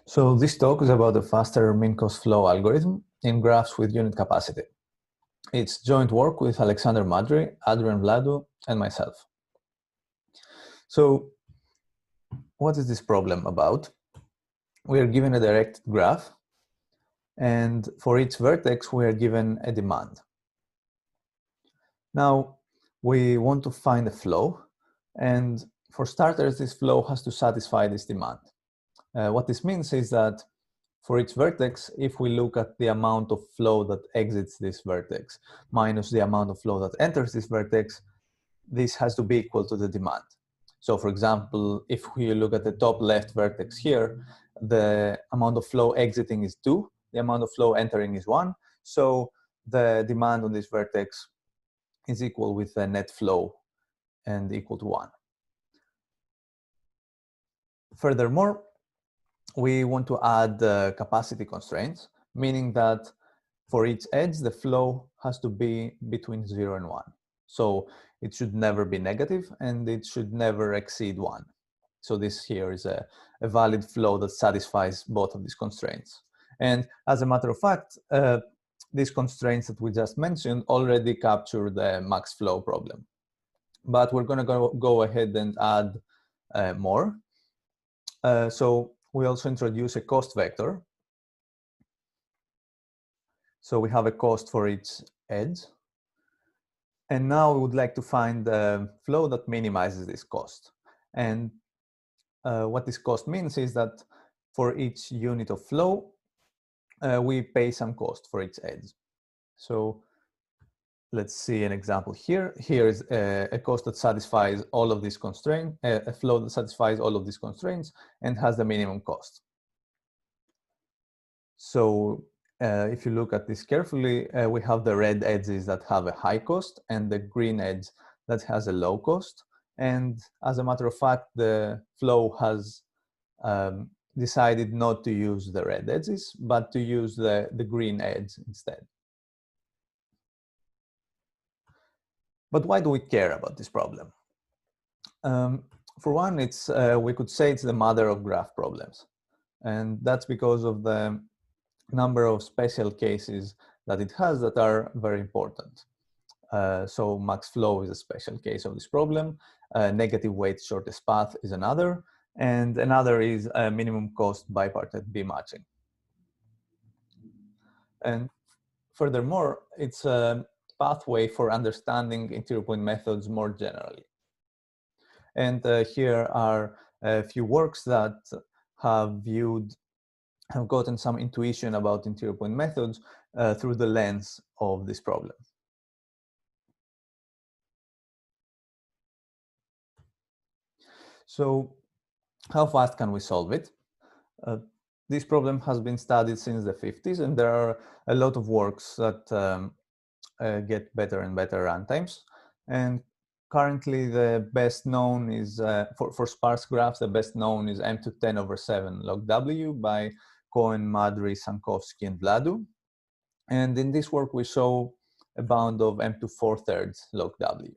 So this talk is about a faster mean cost flow algorithm in graphs with unit capacity. It's joint work with Aleksander Madry, Adrian Vladu, and myself. So what is this problem about? We are given a directed graph, and for each vertex we are given a demand. Now we want to find a flow, and for starters this flow has to satisfy this demand. What this means is that for each vertex, if we look at the amount of flow that exits this vertex minus the amount of flow that enters this vertex, this has to be equal to the demand. So for example, if we look at the top left vertex here, the amount of flow exiting is 2, the amount of flow entering is 1. So the demand on this vertex is equal with the net flow and equal to 1. Furthermore, we want to add capacity constraints, meaning that for each edge, the flow has to be between 0 and 1. So it should never be negative and it should never exceed 1. So this here is a valid flow that satisfies both of these constraints. And as a matter of fact, these constraints that we just mentioned already capture the max flow problem. But we're going to go ahead and add more. So we also introduce a cost vector. So we have a cost for each edge. And now we would like to find the flow that minimizes this cost. And what this cost means is that for each unit of flow, we pay some cost for each edge. So let's see an example here. Here is a cost that satisfies all of these constraints, a flow that satisfies all of these constraints and has the minimum cost. So if you look at this carefully, we have the red edges that have a high cost and the green edge that has a low cost. And as a matter of fact, the flow has decided not to use the red edges, but to use the green edge instead. But why do we care about this problem? For one, it's we could say it's the mother of graph problems. And that's because of the number of special cases that it has that are very important. So max flow is a special case of this problem. Negative weight shortest path is another. And another is minimum cost bipartite B matching. And furthermore, it's a pathway for understanding interior point methods more generally. And here are a few works that have gotten some intuition about interior point methods through the lens of this problem. So how fast can we solve it? This problem has been studied since the 50s, and there are a lot of works that get better and better runtimes. And currently the best known is, for sparse graphs, the best known is m to 10 over 7 log w by Cohen, Madry, Sankovsky, and Vladu. And in this work, we show a bound of m to 4/3 log w.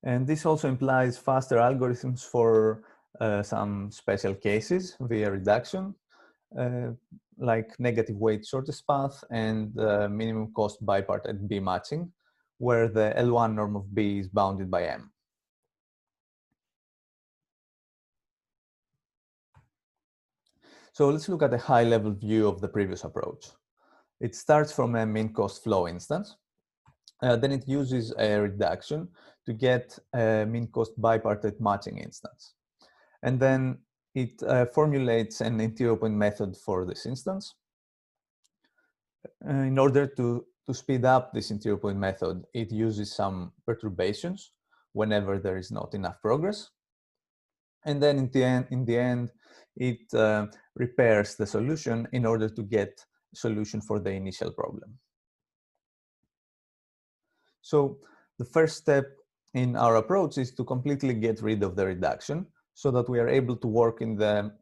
And this also implies faster algorithms for some special cases via reduction, like negative weight shortest path and minimum cost bipartite B matching, where the L1 norm of B is bounded by M. So let's look at a high-level view of the previous approach. It starts from a mean cost flow instance. Then it uses a reduction to get a mean cost bipartite matching instance. And then it formulates an interior point method for this instance. In order to speed up this interior point method, it uses some perturbations whenever there is not enough progress. And then in the end, it repairs the solution in order to get a solution for the initial problem. So the first step in our approach is to completely get rid of the reduction so that we are able to work in the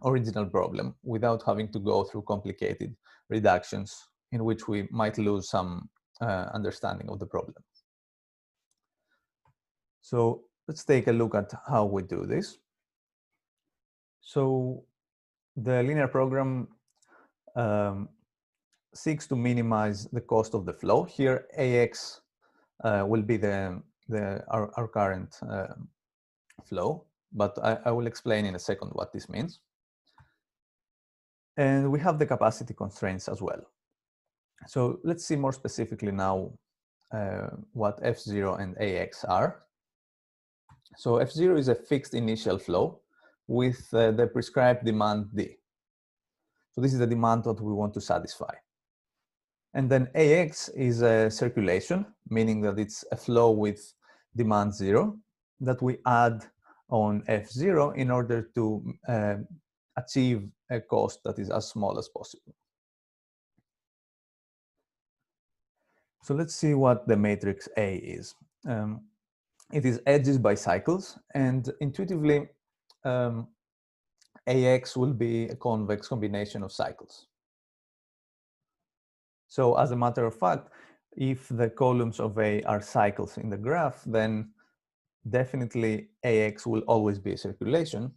original problem without having to go through complicated reductions in which we might lose some understanding of the problem. So let's take a look at how we do this. So the linear program seeks to minimize the cost of the flow. Here, AX will be our current flow, but I will explain in a second what this means. And we have the capacity constraints as well. So let's see more specifically now what F0 and AX are. So F0 is a fixed initial flow with the prescribed demand D. So this is the demand that we want to satisfy. And then AX is a circulation, meaning that it's a flow with demand 0 that we add on F0 in order to achieve a cost that is as small as possible. So let's see what the matrix A is. It is edges by cycles, and intuitively, AX will be a convex combination of cycles. So as a matter of fact, if the columns of A are cycles in the graph, then definitely AX will always be a circulation.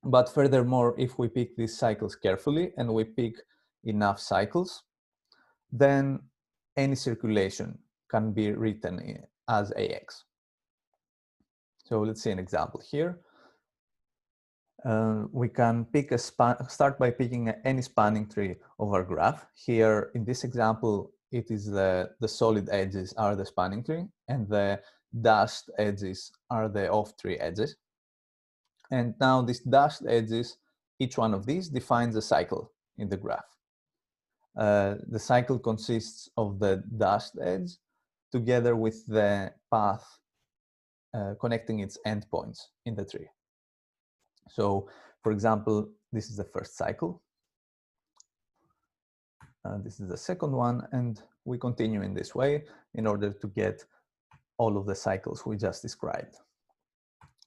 But furthermore, if we pick these cycles carefully and we pick enough cycles, then any circulation can be written as AX. So let's see an example here. We can pick start by picking any spanning tree of our graph. Here, in this example, it is the solid edges are the spanning tree, and the dashed edges are the off-tree edges. And now these dashed edges, each one of these defines a cycle in the graph. The cycle consists of the dashed edge together with the path connecting its endpoints in the tree. So, for example, this is the first cycle. This is the second one, and we continue in this way in order to get all of the cycles we just described.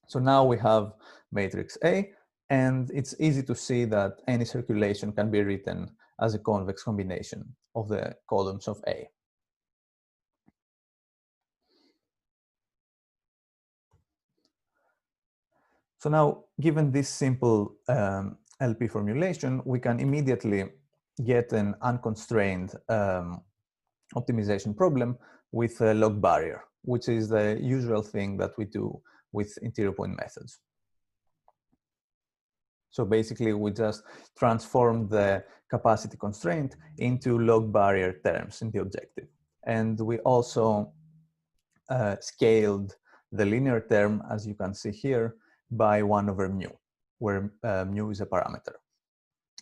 So now we have matrix A, and it's easy to see that any circulation can be written as a convex combination of the columns of A. So now, given this simple LP formulation, we can immediately get an unconstrained optimization problem with a log barrier, which is the usual thing that we do with interior point methods. So basically, we just transform the capacity constraint into log barrier terms in the objective. And we also scaled the linear term, as you can see here, by 1/μ, where mu is a parameter.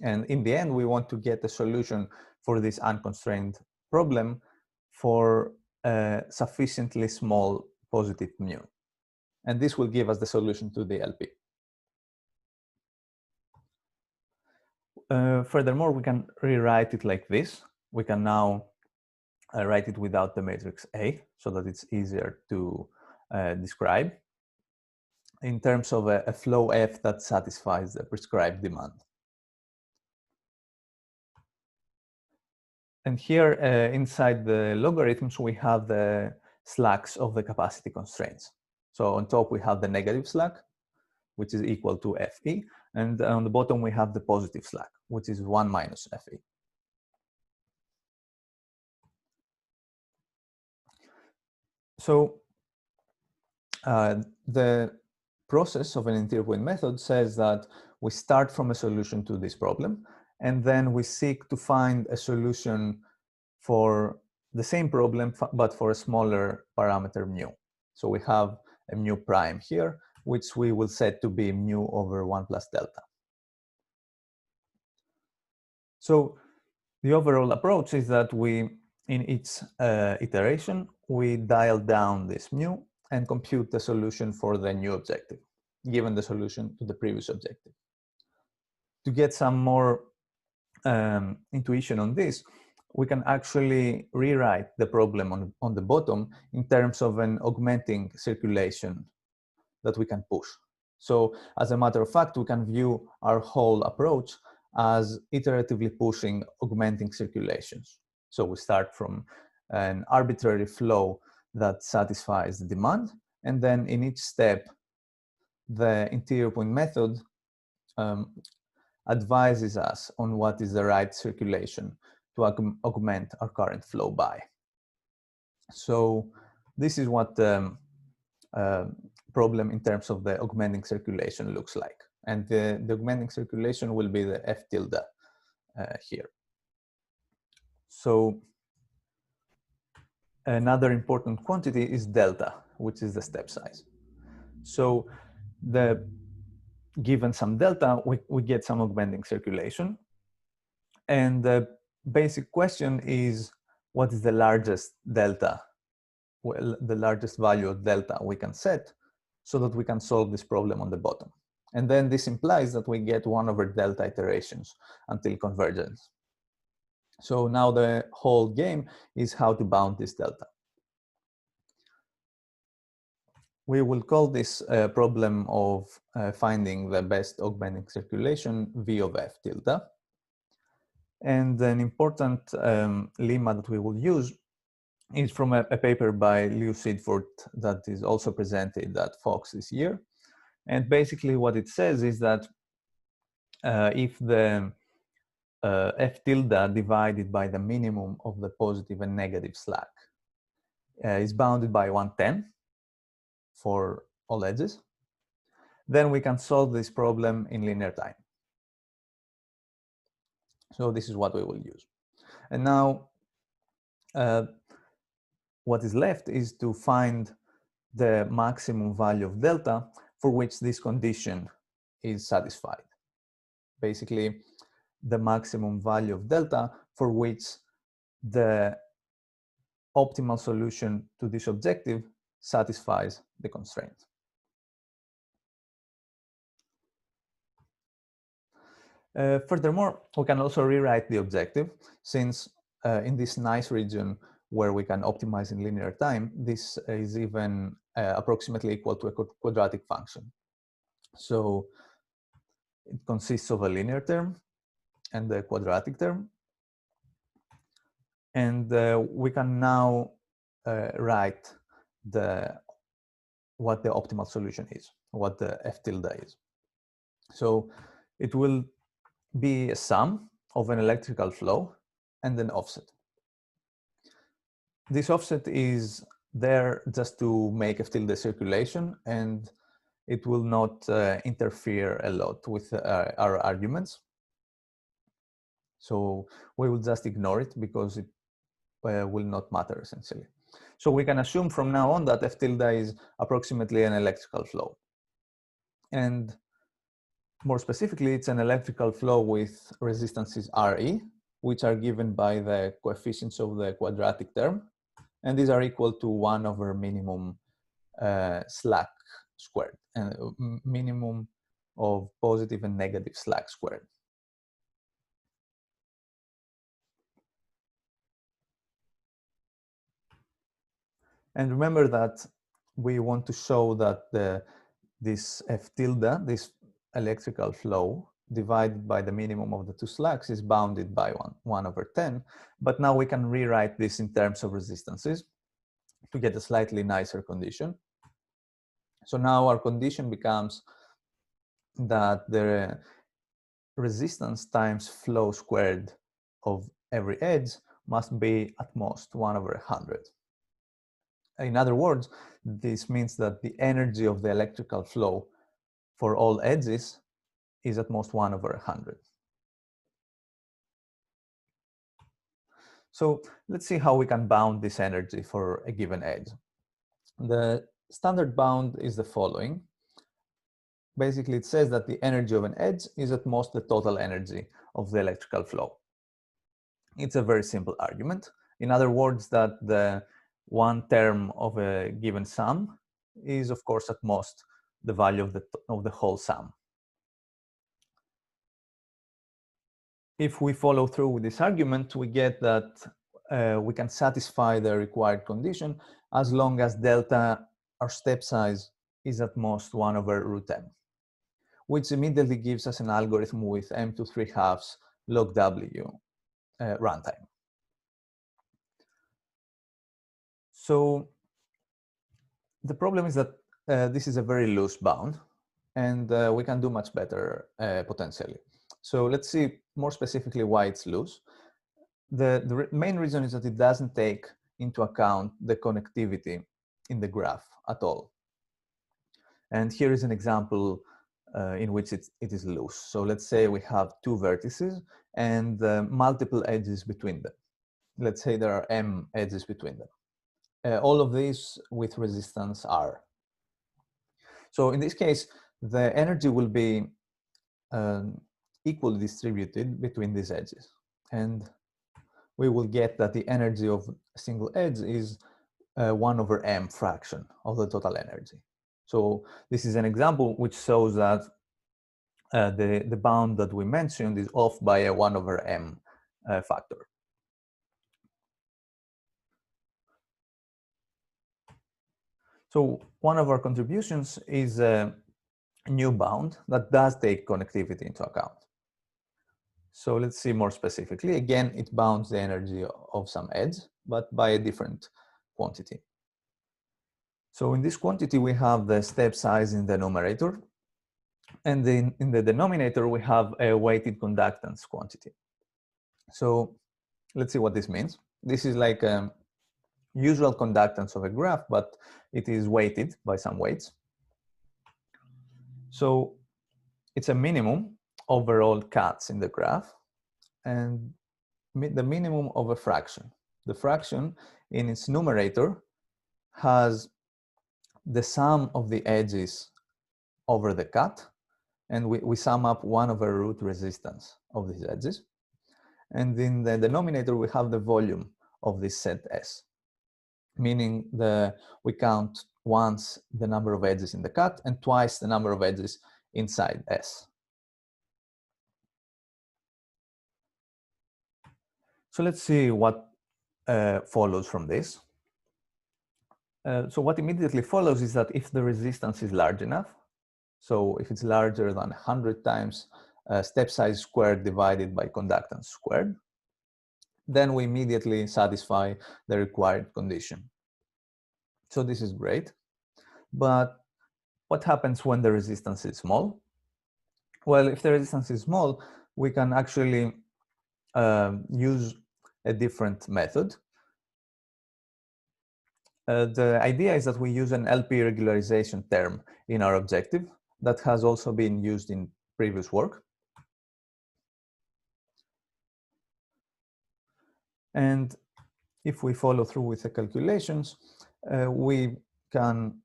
And in the end, we want to get a solution for this unconstrained problem for a sufficiently small positive mu. And this will give us the solution to the LP. Furthermore, we can rewrite it like this. We can now write it without the matrix A so that it's easier to describe in terms of a flow F that satisfies the prescribed demand. And here inside the logarithms, we have the slacks of the capacity constraints. So on top, we have the negative slack, which is equal to Fe. And on the bottom, we have the positive slack, which is 1 minus Fe. So the process of an interior point method says that we start from a solution to this problem, and then we seek to find a solution for the same problem, but for a smaller parameter mu. So we have a mu prime here, which we will set to be mu over 1 plus delta. So the overall approach is that in each iteration, we dial down this mu and compute the solution for the new objective, given the solution to the previous objective. To get some more intuition on this, we can actually rewrite the problem on the bottom in terms of an augmenting circulation that we can push. So as a matter of fact, we can view our whole approach as iteratively pushing augmenting circulations. So we start from an arbitrary flow that satisfies the demand, and then in each step, the interior point method advises us on what is the right circulation to augment our current flow by. So this is what the problem in terms of the augmenting circulation looks like. And the augmenting circulation will be the F tilde here. So another important quantity is delta, which is the step size. So given some delta, we get some augmenting circulation. And the basic question is, what is the largest delta? Well, the largest value of delta we can set so that we can solve this problem on the bottom. And then this implies that we get 1/delta iterations until convergence. So now the whole game is how to bound this delta. We will call this problem of finding the best augmenting circulation V of F tilde. And an important lemma that we will use is from a paper by Liu Sidford that is also presented at Fox this year. And basically what it says is that if the F tilde divided by the minimum of the positive and negative slack is bounded by 110 for all edges, then we can solve this problem in linear time. So this is what we will use. And now what is left is to find the maximum value of delta for which this condition is satisfied. Basically, the maximum value of delta for which the optimal solution to this objective satisfies the constraint. Furthermore, we can also rewrite the objective, since in this nice region where we can optimize in linear time, this is even approximately equal to a quadratic function. So it consists of a linear term and a quadratic term. And we can now write what the optimal solution is, what the F tilde is. So it will be a sum of an electrical flow and an offset. This offset is there just to make F tilde circulation, and it will not interfere a lot with our arguments. So we will just ignore it because it will not matter essentially. So we can assume from now on that F tilde is approximately an electrical flow. And more specifically, it's an electrical flow with resistances Re, which are given by the coefficients of the quadratic term. And these are equal to 1/minimum slack squared, and minimum of positive and negative slack squared. And remember that we want to show that this F tilde, this electrical flow, divided by the minimum of the two slacks is bounded by 1/10. But now we can rewrite this in terms of resistances to get a slightly nicer condition. So now our condition becomes that the resistance times flow squared of every edge must be at most 1/100. In other words, this means that the energy of the electrical flow for all edges is at most 1/100. So let's see how we can bound this energy for a given edge. The standard bound is the following. Basically, it says that the energy of an edge is at most the total energy of the electrical flow. It's a very simple argument. In other words, that the one term of a given sum is, of course, at most the value of the whole sum. If we follow through with this argument, we get that we can satisfy the required condition as long as delta, our step size, is at most 1/√m, which immediately gives us an algorithm with m to 3/2 log W runtime. So the problem is that this is a very loose bound. and we can do much better potentially. So let's see more specifically why it's loose. The main reason is that it doesn't take into account the connectivity in the graph at all. And here is an example in which it is loose. So let's say we have two vertices and multiple edges between them. Let's say there are m edges between them. All of these with resistance R. So in this case, the energy will be equally distributed between these edges. And we will get that the energy of a single edge is 1 over m fraction of the total energy. So this is an example which shows that the bound that we mentioned is off by a 1 over m factor. So one of our contributions is a new bound that does take connectivity into account. So let's see more specifically. Again, it bounds the energy of some edge, but by a different quantity. So in this quantity, we have the step size in the numerator. And then in the denominator, we have a weighted conductance quantity. So let's see what this means. This is like a usual conductance of a graph, but it is weighted by some weights. So it's a minimum over all cuts in the graph and the minimum of a fraction. The fraction in its numerator has the sum of the edges over the cut, and we sum up 1 over root resistance of these edges. And in the denominator, we have the volume of this set S, meaning we count once the number of edges in the cut and twice the number of edges inside S. So let's see what follows from this. So what immediately follows is that if the resistance is large enough, so if it's larger than 100 times step size squared divided by conductance squared, then we immediately satisfy the required condition. So this is great. But what happens when the resistance is small? Well, if the resistance is small, we can actually use a different method. The idea is that we use an LP regularization term in our objective that has also been used in previous work. And if we follow through with the calculations, we can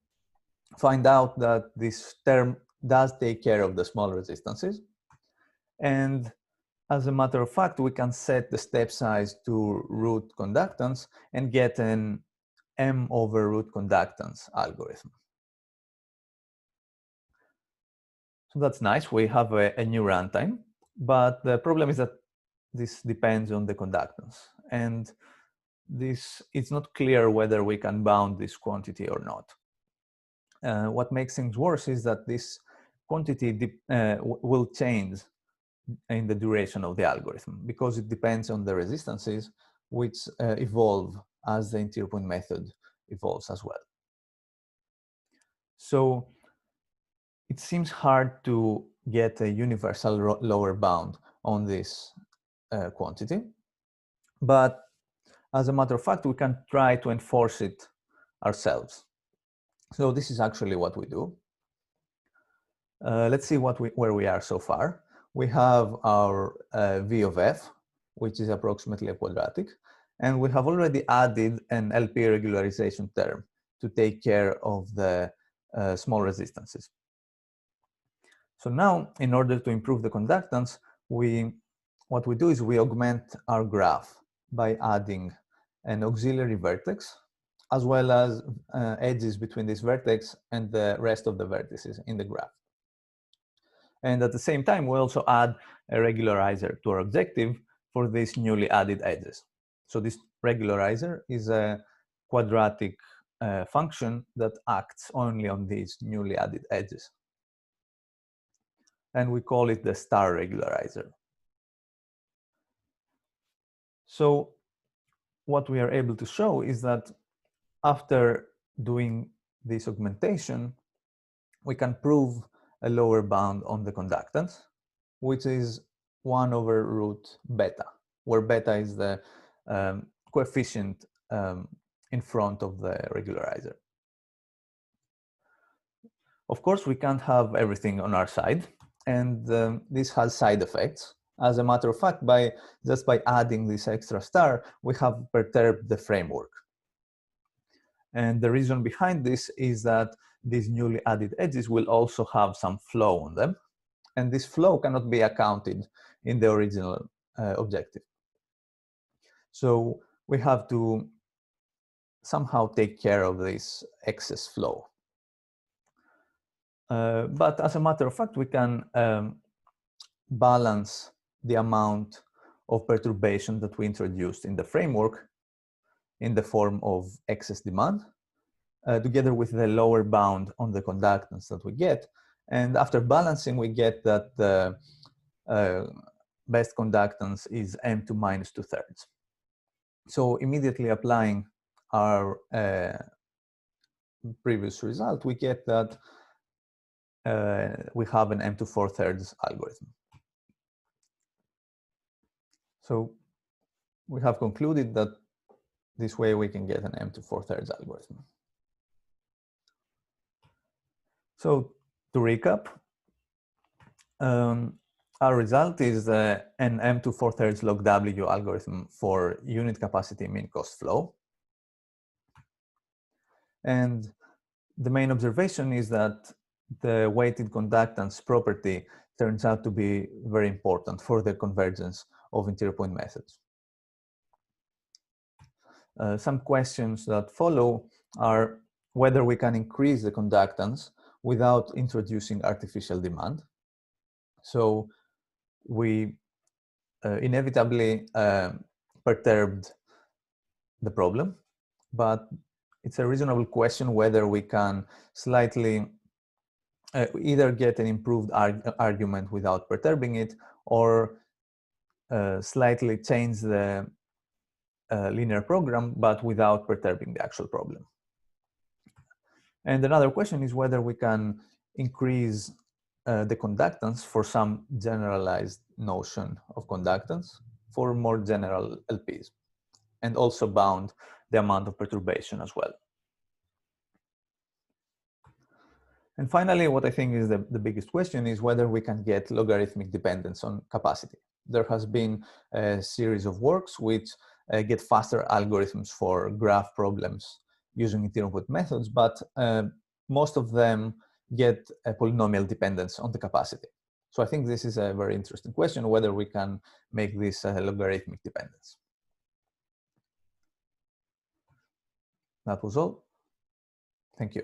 find out that this term does take care of the small resistances. And as a matter of fact, we can set the step size to root conductance and get an m over root conductance algorithm. So that's nice. We have a new runtime, but the problem is that this depends on the conductance. And it's not clear whether we can bound this quantity or not. What makes things worse is that this quantity will change in the duration of the algorithm because it depends on the resistances which evolve as the interior point method evolves as well. So it seems hard to get a universal lower bound on this quantity, but as a matter of fact, we can try to enforce it ourselves. So this is actually what we do. Let's see where we are so far. We have our V of f, which is approximately a quadratic, and we have already added an LP regularization term to take care of the small resistances. So now, in order to improve the conductance, what we do is we augment our graph by adding an auxiliary vertex, as well as edges between this vertex and the rest of the vertices in the graph. And at the same time, we also add a regularizer to our objective for these newly added edges. So this regularizer is a quadratic function that acts only on these newly added edges. And we call it the star regularizer. So what we are able to show is that after doing this augmentation, we can prove a lower bound on the conductance, which is 1 over root beta, where beta is the coefficient in front of the regularizer. Of course, we can't have everything on our side, and this has side effects. As a matter of fact, just by adding this extra star, we have perturbed the framework. And the reason behind this is that these newly added edges will also have some flow on them, and this flow cannot be accounted in the original objective. So we have to somehow take care of this excess flow. But as a matter of fact, we can balance the amount of perturbation that we introduced in the framework in the form of excess demand, together with the lower bound on the conductance that we get. And after balancing, we get that the best conductance is M2 minus 2/3. So immediately applying our previous result, we get that we have an M2 4/3 algorithm. So we have concluded that this way we can get an M2 4/3 algorithm. So to recap, our result is an M2 4/3 log W algorithm for unit capacity mean cost flow. And the main observation is that the weighted conductance property turns out to be very important for the convergence of interior point methods. Some questions that follow are whether we can increase the conductance without introducing artificial demand. So we inevitably perturbed the problem, but it's a reasonable question whether we can slightly either get an improved argument without perturbing it, or slightly change the linear program, but without perturbing the actual problem. And another question is whether we can increase the conductance for some generalized notion of conductance for more general LPs, and also bound the amount of perturbation as well. And finally, what I think is the biggest question is whether we can get logarithmic dependence on capacity. There has been a series of works which get faster algorithms for graph problems using interior point methods, but most of them get a polynomial dependence on the capacity. So I think this is a very interesting question, whether we can make this a logarithmic dependence. That was all. Thank you.